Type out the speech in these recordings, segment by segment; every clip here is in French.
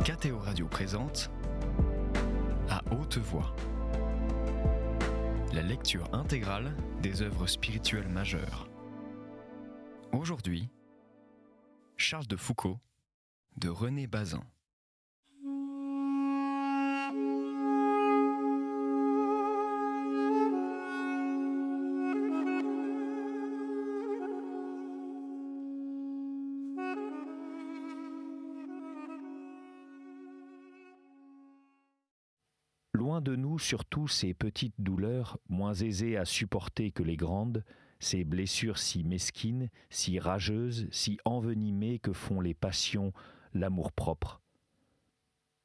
KTO Radio présente À haute voix, la lecture intégrale des œuvres spirituelles majeures. Aujourd'hui, Charles de Foucauld de René Bazin. Loin de nous surtout ces petites douleurs, moins aisées à supporter que les grandes, ces blessures si mesquines, si rageuses, si envenimées que font les passions, l'amour-propre.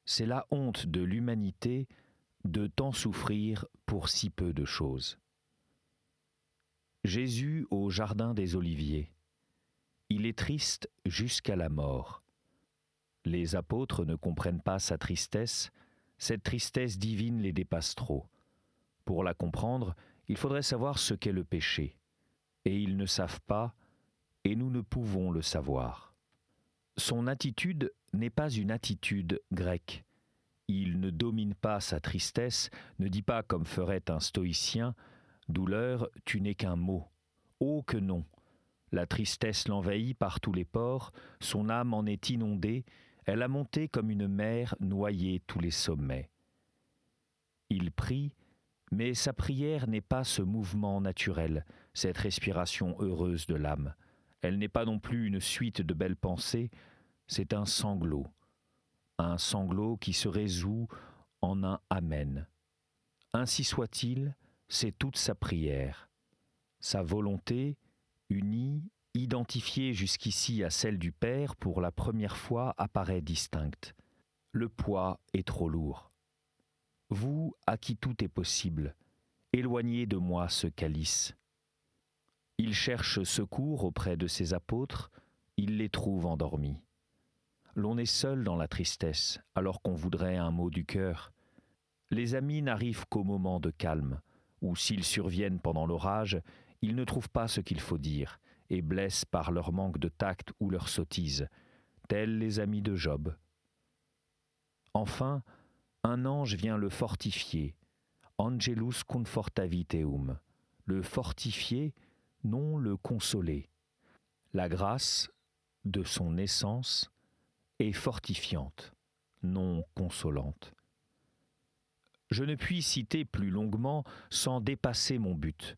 C'est la honte de l'humanité de tant souffrir pour si peu de choses. Jésus au jardin des Oliviers. Il est triste jusqu'à la mort. Les apôtres ne comprennent pas sa tristesse. Cette tristesse divine les dépasse trop. Pour la comprendre, il faudrait savoir ce qu'est le péché. Et ils ne savent pas, et nous ne pouvons le savoir. Son attitude n'est pas une attitude grecque. Il ne domine pas sa tristesse, ne dit pas comme ferait un stoïcien « Douleur, tu n'es qu'un mot ». Oh que non! La tristesse l'envahit par tous les pores, son âme en est inondée, elle a monté comme une mer noyé tous les sommets. Il prie, mais sa prière n'est pas ce mouvement naturel, cette respiration heureuse de l'âme. Elle n'est pas non plus une suite de belles pensées, c'est un sanglot qui se résout en un Amen. Ainsi soit-il, c'est toute sa prière. Sa volonté, unie, identifiée jusqu'ici à celle du Père, pour la première fois apparaît distincte. Le poids est trop lourd. Vous, à qui tout est possible, éloignez de moi ce calice. Il cherche secours auprès de ses apôtres, il les trouve endormis. L'on est seul dans la tristesse, alors qu'on voudrait un mot du cœur. Les amis n'arrivent qu'au moment de calme, ou s'ils surviennent pendant l'orage, ils ne trouvent pas ce qu'il faut dire, et blessent par leur manque de tact ou leur sottise, tels les amis de Job. Enfin, un ange vient le fortifier, Angelus confortaviteum, le fortifier, non le consoler. La grâce, de son essence, est fortifiante, non consolante. Je ne puis citer plus longuement sans dépasser mon but.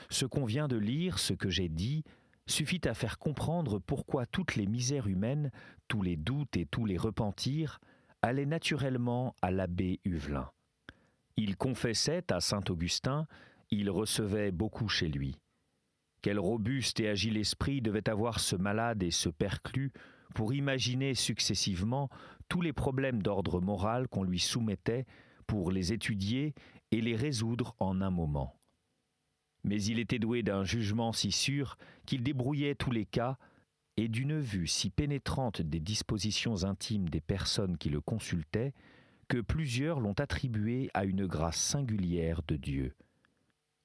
Ce qu'on vient de lire, ce que j'ai dit, suffit à faire comprendre pourquoi toutes les misères humaines, tous les doutes et tous les repentirs allaient naturellement à l'abbé Huvelin. Il confessait à saint Augustin, il recevait beaucoup chez lui. Quel robuste et agile esprit devait avoir ce malade et ce perclus pour imaginer successivement tous les problèmes d'ordre moral qu'on lui soumettait pour les étudier et les résoudre en un moment. Mais il était doué d'un jugement si sûr qu'il débrouillait tous les cas et d'une vue si pénétrante des dispositions intimes des personnes qui le consultaient que plusieurs l'ont attribué à une grâce singulière de Dieu.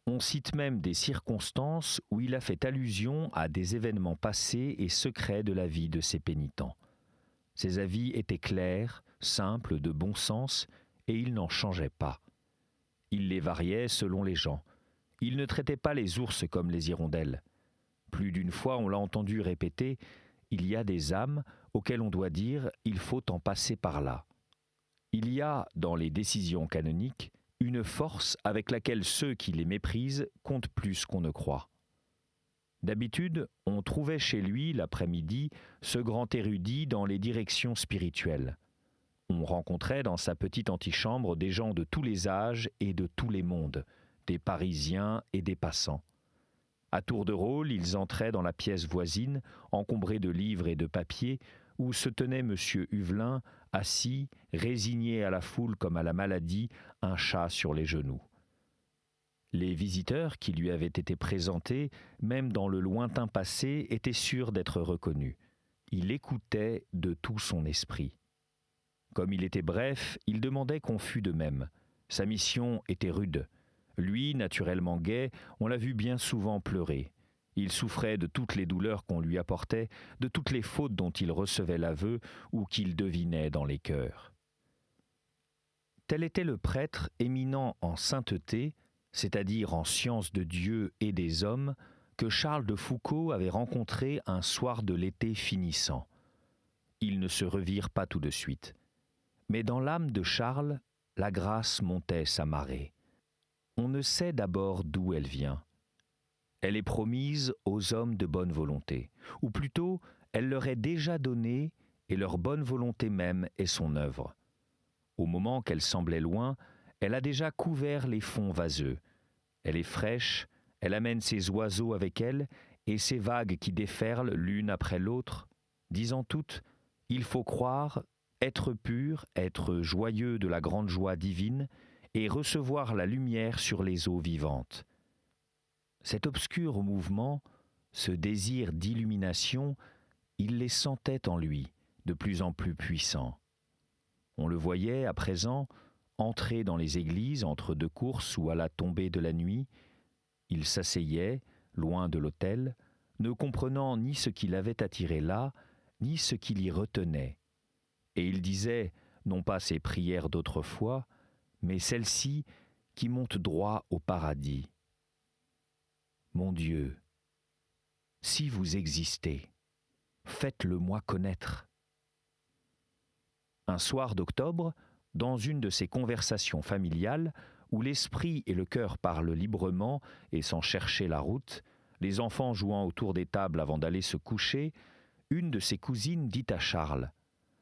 On cite même des circonstances où il a fait allusion à des événements passés et secrets de la vie de ses pénitents. Ses avis étaient clairs, simples, de bon sens, et il n'en changeait pas. Il les variait selon les gens. Il ne traitait pas les ours comme les hirondelles. Plus d'une fois, on l'a entendu répéter « Il y a des âmes auxquelles on doit dire « il faut en passer par là ». Il y a, dans les décisions canoniques, une force avec laquelle ceux qui les méprisent comptent plus qu'on ne croit. D'habitude, on trouvait chez lui, l'après-midi, ce grand érudit dans les directions spirituelles. On rencontrait dans sa petite antichambre des gens de tous les âges et de tous les mondes, des Parisiens et des passants. À tour de rôle, ils entraient dans la pièce voisine, encombrée de livres et de papiers, où se tenait M. Huvelin, assis, résigné à la foule comme à la maladie, un chat sur les genoux. Les visiteurs qui lui avaient été présentés, même dans le lointain passé, étaient sûrs d'être reconnus. Il écoutait de tout son esprit. Comme il était bref, il demandait qu'on fût de même. Sa mission était rude. Lui, naturellement gai, on l'a vu bien souvent pleurer. Il souffrait de toutes les douleurs qu'on lui apportait, de toutes les fautes dont il recevait l'aveu ou qu'il devinait dans les cœurs. Tel était le prêtre éminent en sainteté, c'est-à-dire en science de Dieu et des hommes, que Charles de Foucauld avait rencontré un soir de l'été finissant. Ils ne se revirent pas tout de suite. Mais dans l'âme de Charles, la grâce montait sa marée. On ne sait d'abord d'où elle vient. Elle est promise aux hommes de bonne volonté, ou plutôt, elle leur est déjà donnée et leur bonne volonté même est son œuvre. Au moment qu'elle semblait loin, elle a déjà couvert les fonds vaseux. Elle est fraîche, elle amène ses oiseaux avec elle et ses vagues qui déferlent l'une après l'autre, disant toutes « Il faut croire, être pur, être joyeux de la grande joie divine et recevoir la lumière sur les eaux vivantes. » Cet obscur mouvement, ce désir d'illumination, il les sentait en lui, de plus en plus puissants. On le voyait, à présent, entrer dans les églises entre deux courses ou à la tombée de la nuit. Il s'asseyait, loin de l'autel, ne comprenant ni ce qui l'avait attiré là, ni ce qui l'y retenait. Et il disait, non pas ses prières d'autrefois, mais celles-ci qui montent droit au paradis. Mon Dieu, si vous existez, faites-le-moi connaître. Un soir d'octobre, dans une de ces conversations familiales, où l'esprit et le cœur parlent librement et sans chercher la route, les enfants jouant autour des tables avant d'aller se coucher, une de ses cousines dit à Charles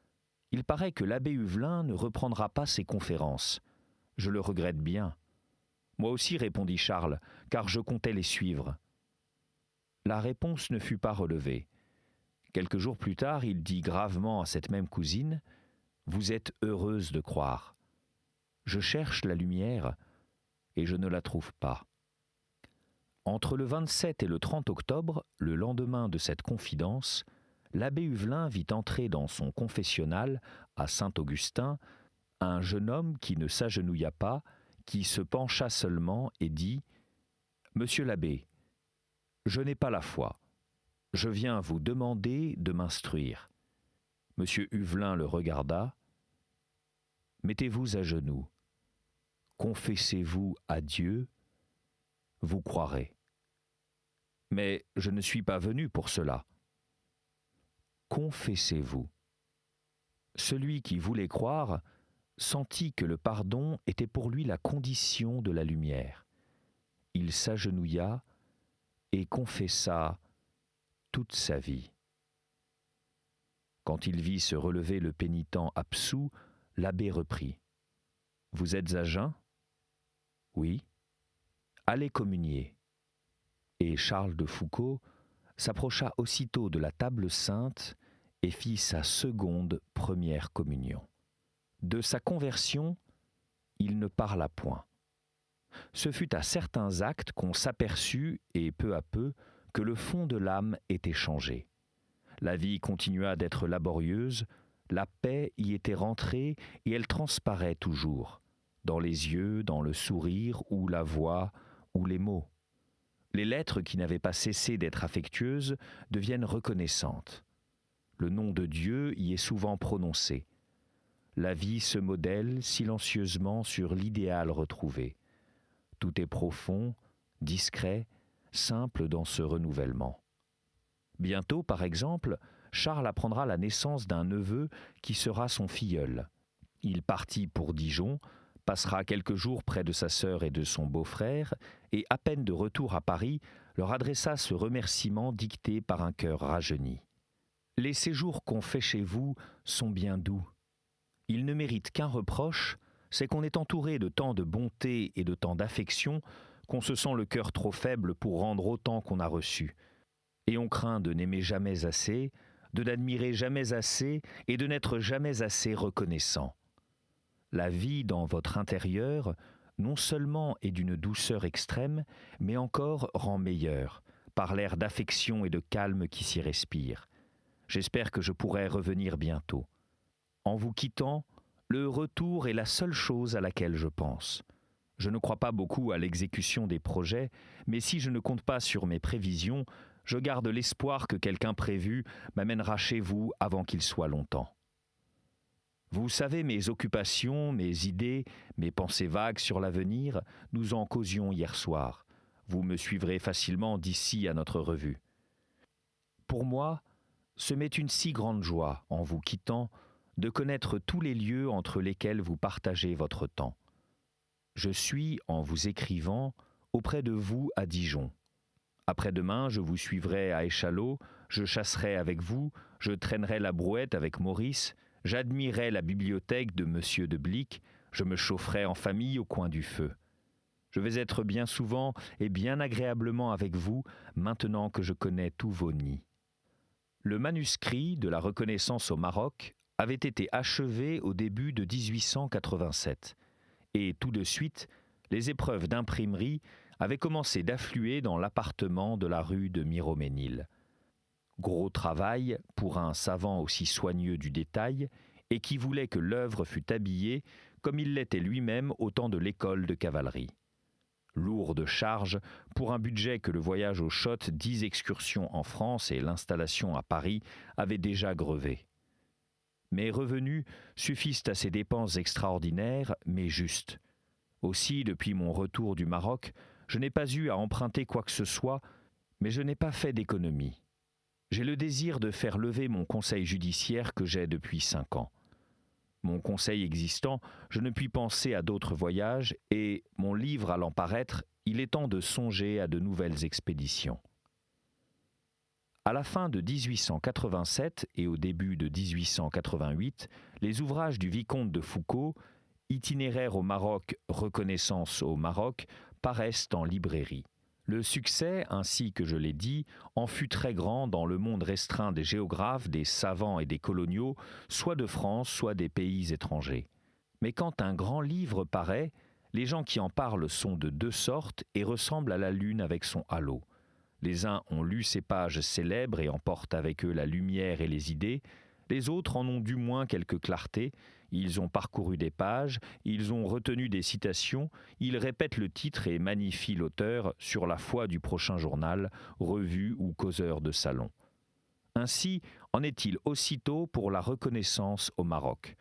« Il paraît que l'abbé Huvelin ne reprendra pas ses conférences. Je le regrette bien. » « Moi aussi, répondit Charles, car je comptais les suivre. » La réponse ne fut pas relevée. Quelques jours plus tard, il dit gravement à cette même cousine « Vous êtes heureuse de croire. Je cherche la lumière et je ne la trouve pas. » Entre le 27 et le 30 octobre, le lendemain de cette confidence, l'abbé Huvelin vit entrer dans son confessionnal à Saint-Augustin un jeune homme qui ne s'agenouilla pas, qui se pencha seulement et dit « Monsieur l'abbé, je n'ai pas la foi. Je viens vous demander de m'instruire. » Monsieur Huvelin le regarda. « Mettez-vous à genoux. Confessez-vous à Dieu. Vous croirez. » « Mais je ne suis pas venu pour cela. » « Confessez-vous. » Celui qui voulait croire sentit que le pardon était pour lui la condition de la lumière. Il s'agenouilla et confessa toute sa vie. Quand il vit se relever le pénitent absous, l'abbé reprit. « Vous êtes à jeun ? » ?»« Oui. »« Allez communier. » Et Charles de Foucauld s'approcha aussitôt de la table sainte et fit sa seconde première communion. De sa conversion, il ne parla point. Ce fut à certains actes qu'on s'aperçut, et peu à peu, que le fond de l'âme était changé. La vie continua d'être laborieuse, la paix y était rentrée, et elle transparaît toujours, dans les yeux, dans le sourire, ou la voix, ou les mots. Les lettres qui n'avaient pas cessé d'être affectueuses deviennent reconnaissantes. Le nom de Dieu y est souvent prononcé. La vie se modèle silencieusement sur l'idéal retrouvé. Tout est profond, discret, simple dans ce renouvellement. Bientôt, par exemple, Charles apprendra la naissance d'un neveu qui sera son filleul. Il partit pour Dijon, passera quelques jours près de sa sœur et de son beau-frère, et à peine de retour à Paris, leur adressa ce remerciement dicté par un cœur rajeuni. « Les séjours qu'on fait chez vous sont bien doux. Ils ne méritent qu'un reproche, c'est qu'on est entouré de tant de bonté et de tant d'affection qu'on se sent le cœur trop faible pour rendre autant qu'on a reçu. Et on craint de n'aimer jamais assez, de n'admirer jamais assez et de n'être jamais assez reconnaissant. La vie dans votre intérieur, non seulement est d'une douceur extrême, mais encore rend meilleure, par l'air d'affection et de calme qui s'y respire. J'espère que je pourrai revenir bientôt. En vous quittant, le retour est la seule chose à laquelle je pense. Je ne crois pas beaucoup à l'exécution des projets, mais si je ne compte pas sur mes prévisions, Je garde l'espoir que quelqu'un prévu m'amènera chez vous avant qu'il soit longtemps. Vous savez mes occupations, mes idées, mes pensées vagues sur l'avenir, nous en causions hier soir. Vous me suivrez facilement d'ici à notre revue. Pour moi, ce m'est une si grande joie, en vous quittant, de connaître tous les lieux entre lesquels vous partagez votre temps. Je suis, en vous écrivant, auprès de vous à Dijon. Après-demain, je vous suivrai à Échallot, je chasserai avec vous, je traînerai la brouette avec Maurice, j'admirerai la bibliothèque de Monsieur de Blic, je me chaufferai en famille au coin du feu. Je vais être bien souvent et bien agréablement avec vous, maintenant que je connais tous vos nids. Le manuscrit de la reconnaissance au Maroc avait été achevé au début de 1887, et tout de suite, les épreuves d'imprimerie avaient commencé d'affluer dans l'appartement de la rue de Miromesnil. Gros travail pour un savant aussi soigneux du détail et qui voulait que l'œuvre fût habillée comme il l'était lui-même au temps de l'école de cavalerie. Lourde charge pour un budget que le voyage aux Chottes, 10 excursions en France et l'installation à Paris avaient déjà grevé. Mes revenus suffisent à ces dépenses extraordinaires, mais justes. Aussi, depuis mon retour du Maroc, je n'ai pas eu à emprunter quoi que ce soit, mais je n'ai pas fait d'économie. J'ai le désir de faire lever mon conseil judiciaire que j'ai depuis 5 ans. Mon conseil existant, je ne puis penser à d'autres voyages et, mon livre allant paraître, il est temps de songer à de nouvelles expéditions. À la fin de 1887 et au début de 1888, les ouvrages du vicomte de Foucauld, Itinéraire au Maroc, Reconnaissance au Maroc, paraissent en librairie. Le succès, ainsi que je l'ai dit, en fut très grand dans le monde restreint des géographes, des savants et des coloniaux, soit de France, soit des pays étrangers. Mais quand un grand livre paraît, les gens qui en parlent sont de 2 sortes et ressemblent à la lune avec son halo. Les uns ont lu ces pages célèbres et emportent avec eux la lumière et les idées, les autres en ont du moins quelque clarté. Ils ont parcouru des pages, ils ont retenu des citations, ils répètent le titre et magnifient l'auteur sur la foi du prochain journal, revue ou causeur de salon. Ainsi en est-il aussitôt pour la reconnaissance au Maroc.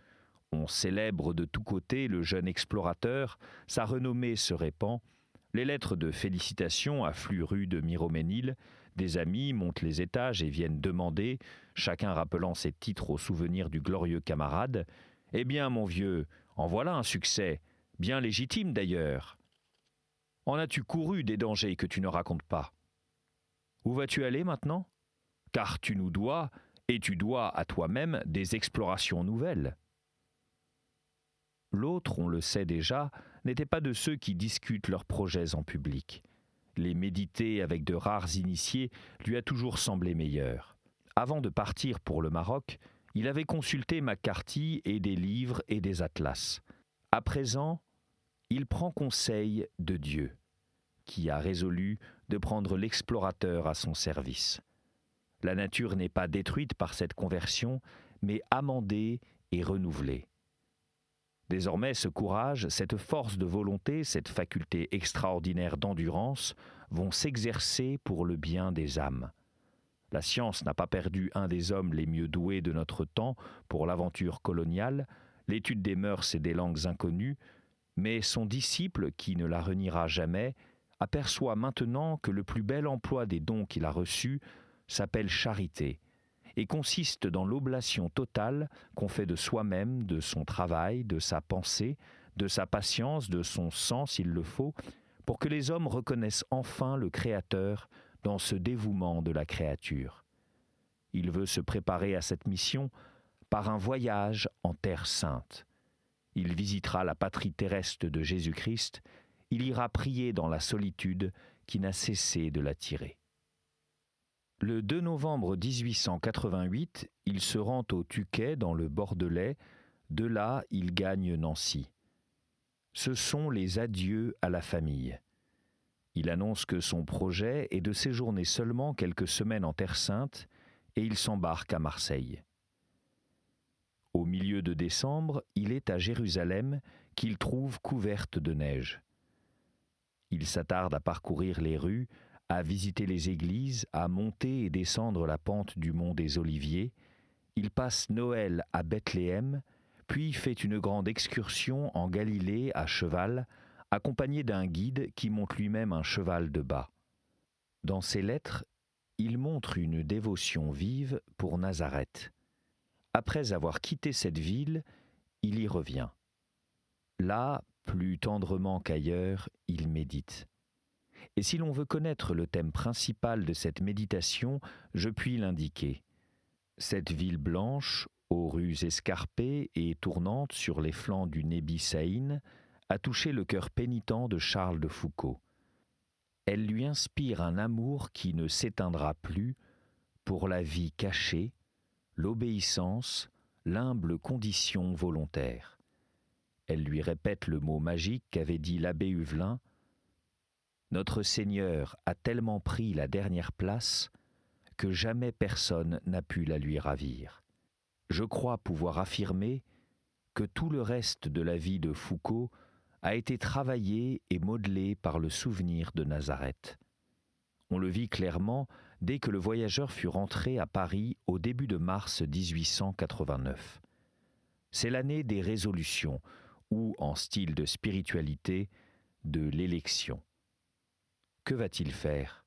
On célèbre de tous côtés le jeune explorateur, sa renommée se répand, les lettres de félicitations affluent rue de Miromesnil, des amis montent les étages et viennent demander, chacun rappelant ses titres au souvenir du glorieux camarade, « Eh bien, mon vieux, en voilà un succès, bien légitime d'ailleurs. En as-tu couru des dangers que tu ne racontes pas? Où vas-tu aller maintenant? Car tu nous dois, et tu dois à toi-même des explorations nouvelles. » L'autre, on le sait déjà, n'était pas de ceux qui discutent leurs projets en public. Les méditer avec de rares initiés lui a toujours semblé meilleur. Avant de partir pour le Maroc, il avait consulté McCarthy et des livres et des atlas. À présent, il prend conseil de Dieu, qui a résolu de prendre l'explorateur à son service. La nature n'est pas détruite par cette conversion, mais amendée et renouvelée. Désormais, ce courage, cette force de volonté, cette faculté extraordinaire d'endurance vont s'exercer pour le bien des âmes. La science n'a pas perdu un des hommes les mieux doués de notre temps pour l'aventure coloniale, l'étude des mœurs et des langues inconnues, mais son disciple, qui ne la reniera jamais, aperçoit maintenant que le plus bel emploi des dons qu'il a reçus s'appelle charité, et consiste dans l'oblation totale qu'on fait de soi-même, de son travail, de sa pensée, de sa patience, de son sang s'il le faut, pour que les hommes reconnaissent enfin le Créateur dans ce dévouement de la créature. Il veut se préparer à cette mission par un voyage en Terre sainte. Il visitera la patrie terrestre de Jésus-Christ, il ira prier dans la solitude qui n'a cessé de l'attirer. Le 2 novembre 1888, il se rend au Tuquet dans le Bordelais, de là il gagne Nancy. Ce sont les adieux à la famille. Il annonce que son projet est de séjourner seulement quelques semaines en Terre Sainte et il s'embarque à Marseille. Au milieu de décembre, il est à Jérusalem qu'il trouve couverte de neige. Il s'attarde à parcourir les rues, à visiter les églises, à monter et descendre la pente du mont des Oliviers. Il passe Noël à Bethléem, puis fait une grande excursion en Galilée à cheval, accompagné d'un guide qui monte lui-même un cheval de bas. Dans ses lettres, il montre une dévotion vive pour Nazareth. Après avoir quitté cette ville, il y revient. Là, plus tendrement qu'ailleurs, il médite. Et si l'on veut connaître le thème principal de cette méditation, je puis l'indiquer. Cette ville blanche, aux rues escarpées et tournantes sur les flancs du Nebi Saïn, a touché le cœur pénitent de Charles de Foucault. Elle lui inspire un amour qui ne s'éteindra plus pour la vie cachée, l'obéissance, l'humble condition volontaire. Elle lui répète le mot magique qu'avait dit l'abbé Huvelin. Notre Seigneur a tellement pris la dernière place que jamais personne n'a pu la lui ravir. Je crois pouvoir affirmer que tout le reste de la vie de Foucault a été travaillé et modelé par le souvenir de Nazareth. On le vit clairement dès que le voyageur fut rentré à Paris au début de mars 1889. C'est l'année des résolutions, ou, en style de spiritualité, de l'élection. Que va-t-il faire ?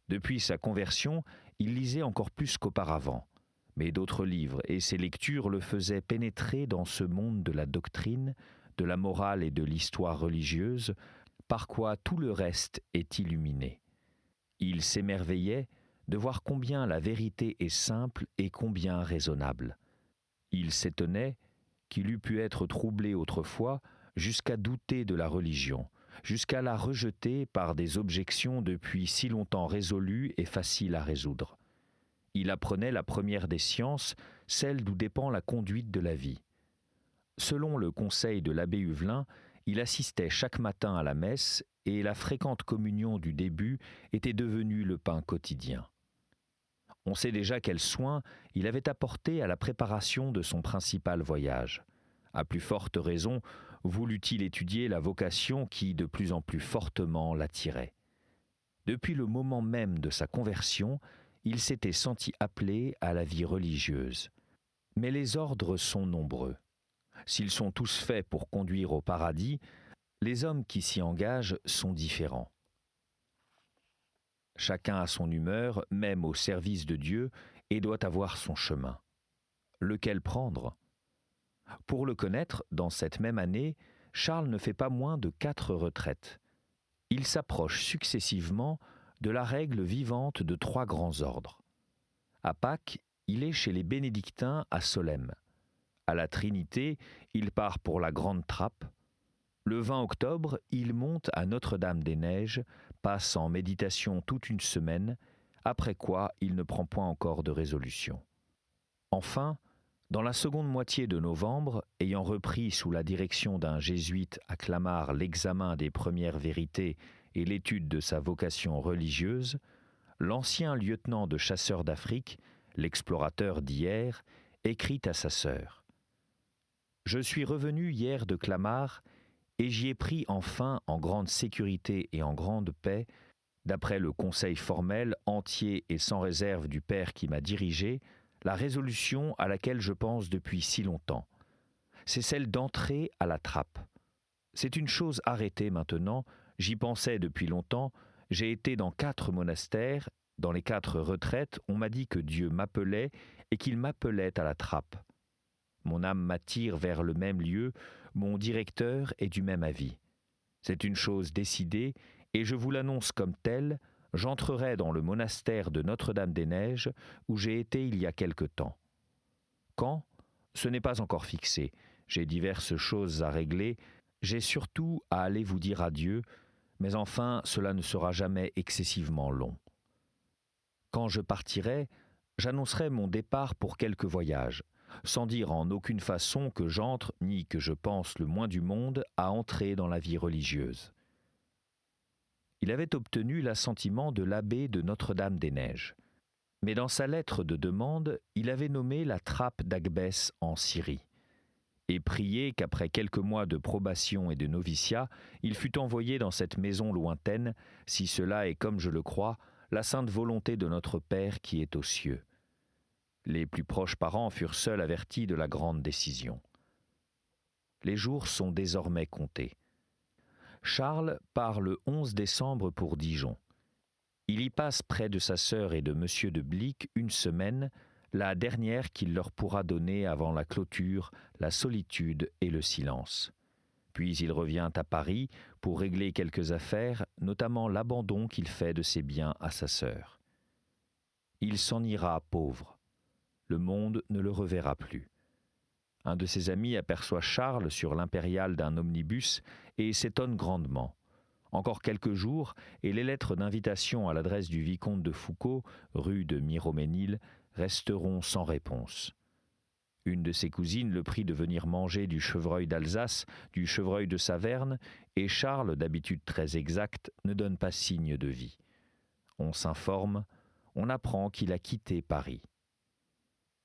Depuis sa conversion, il lisait encore plus qu'auparavant, mais d'autres livres, et ses lectures le faisaient pénétrer dans ce monde de la doctrine, de la morale et de l'histoire religieuse, par quoi tout le reste est illuminé. Il s'émerveillait de voir combien la vérité est simple et combien raisonnable. Il s'étonnait qu'il eût pu être troublé autrefois jusqu'à douter de la religion, jusqu'à la rejeter par des objections depuis si longtemps résolues et faciles à résoudre. Il apprenait la première des sciences, celle d'où dépend la conduite de la vie. Selon le conseil de l'abbé Huvelin, il assistait chaque matin à la messe et la fréquente communion du début était devenue le pain quotidien. On sait déjà quels soins il avait apportés à la préparation de son principal voyage. À plus forte raison, voulut-il étudier la vocation qui de plus en plus fortement l'attirait. Depuis le moment même de sa conversion, il s'était senti appelé à la vie religieuse. Mais les ordres sont nombreux. S'ils sont tous faits pour conduire au paradis, les hommes qui s'y engagent sont différents. Chacun a son humeur, même au service de Dieu, et doit avoir son chemin. Lequel prendre ? Pour le connaître, dans cette même année, Charles ne fait pas moins de 4 retraites. Il s'approche successivement de la règle vivante de 3 grands ordres. À Pâques, il est chez les bénédictins à Solesmes. À la Trinité, il part pour la Grande Trappe. Le 20 octobre, il monte à Notre-Dame-des-Neiges, passe en méditation toute une semaine, après quoi il ne prend point encore de résolution. Enfin, dans la seconde moitié de novembre, ayant repris sous la direction d'un jésuite à Clamart l'examen des premières vérités et l'étude de sa vocation religieuse, l'ancien lieutenant de chasseurs d'Afrique, l'explorateur d'hier, écrit à sa sœur. « Je suis revenu hier de Clamart et j'y ai pris enfin en grande sécurité et en grande paix, d'après le conseil formel, entier et sans réserve du père qui m'a dirigé, la résolution à laquelle je pense depuis si longtemps. C'est celle d'entrer à la trappe. C'est une chose arrêtée maintenant, j'y pensais depuis longtemps, j'ai été dans 4 monastères, dans les 4 retraites, on m'a dit que Dieu m'appelait et qu'il m'appelait à la trappe. Mon âme m'attire vers le même lieu, mon directeur est du même avis. C'est une chose décidée, et je vous l'annonce comme telle, j'entrerai dans le monastère de Notre-Dame-des-Neiges, où j'ai été il y a quelque temps. Quand ? Ce n'est pas encore fixé. J'ai diverses choses à régler, j'ai surtout à aller vous dire adieu, mais enfin cela ne sera jamais excessivement long. Quand je partirai, j'annoncerai mon départ pour quelque voyage, sans dire en aucune façon que j'entre, ni que je pense le moins du monde à entrer dans la vie religieuse. Il avait obtenu l'assentiment de l'abbé de Notre-Dame-des-Neiges. Mais dans sa lettre de demande, il avait nommé la trappe d'Agbès en Syrie. et prier qu'après quelques mois de probation et de noviciat, il fût envoyé dans cette maison lointaine, si cela est, comme je le crois, la sainte volonté de notre Père qui est aux cieux. Les plus proches parents furent seuls avertis de la grande décision. Les jours sont désormais comptés. Charles part le 11 décembre pour Dijon. Il y passe près de sa sœur et de M. de Blic une semaine, la dernière qu'il leur pourra donner avant la clôture, la solitude et le silence. Puis il revient à Paris pour régler quelques affaires, notamment l'abandon qu'il fait de ses biens à sa sœur. Il s'en ira pauvre. Le monde ne le reverra plus. Un de ses amis aperçoit Charles sur l'impériale d'un omnibus et s'étonne grandement. Encore quelques jours, et les lettres d'invitation à l'adresse du vicomte de Foucauld, rue de Miromesnil, resteront sans réponse. Une de ses cousines le prie de venir manger du chevreuil d'Alsace, du chevreuil de Saverne, et Charles, d'habitude très exact, ne donne pas signe de vie. On s'informe, on apprend qu'il a quitté Paris.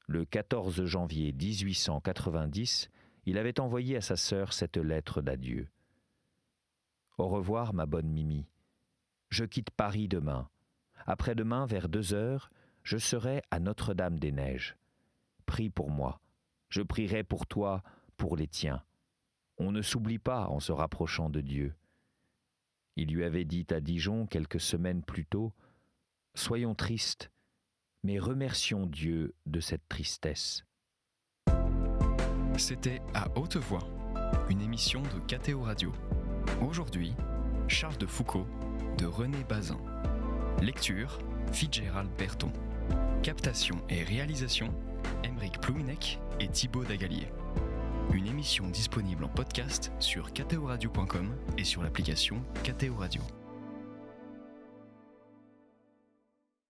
Le 14 janvier 1890, il avait envoyé à sa sœur cette lettre d'adieu. « Au revoir, ma bonne Mimi. Je quitte Paris demain. Après-demain, vers 2 heures, je serai à Notre-Dame-des-Neiges. Prie pour moi. Je prierai pour toi, pour les tiens. On ne s'oublie pas en se rapprochant de Dieu. » Il lui avait dit à Dijon quelques semaines plus tôt, « Soyons tristes, mais remercions Dieu de cette tristesse. » C'était À haute voix, une émission de KTO Radio. Aujourd'hui, Charles de Foucauld de René Bazin. Lecture, Fitzgerald Berton. Captation et réalisation, Aymeric Plouinec et Thibaut Dagalier. Une émission disponible en podcast sur ktoradio.com et sur l'application KTO Radio.